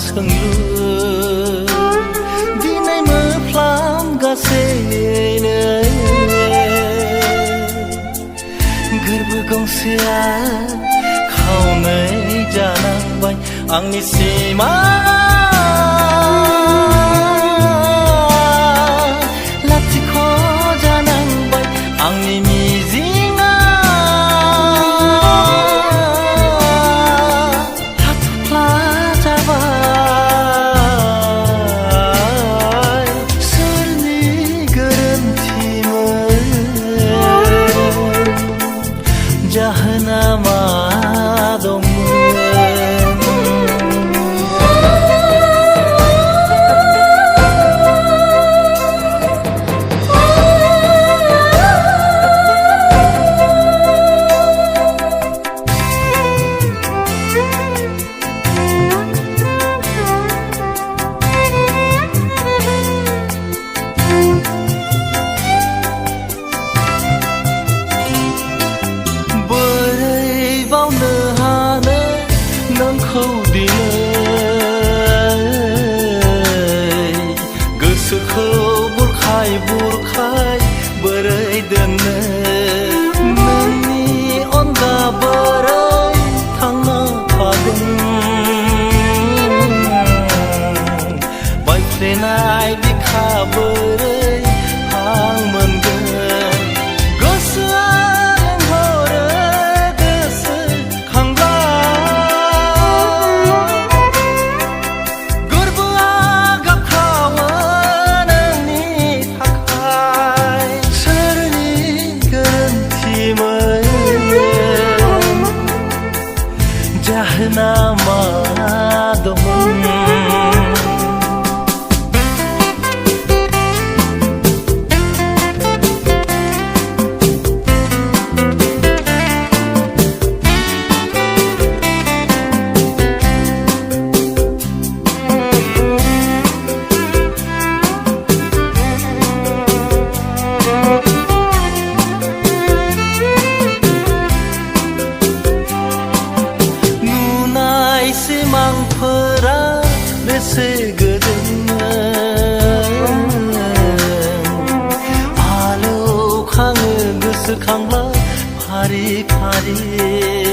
सोंलु दिनै मोफ्लामगासिनो गोरबो गंसेया खावनै जानांबाय आंनि सिमा लाथिख' जानांबाय आंनि मिजिंआ हाथफ्ला जाबाय सोरनि गोरोन्थिमोन जाहोना मा नोंखौ दिनै गोसोखौ बुरखाय बुरखाय बोरै दोननो नोंनि अनगा बोरै थांना थागोन बायफ्लेनाय बिखा बोरै हां मोनगोन जाहोना मा दंमोन सिमांफोरा बेसे गोजोन आलौखाङो गोसोखांब्ला फारि फारि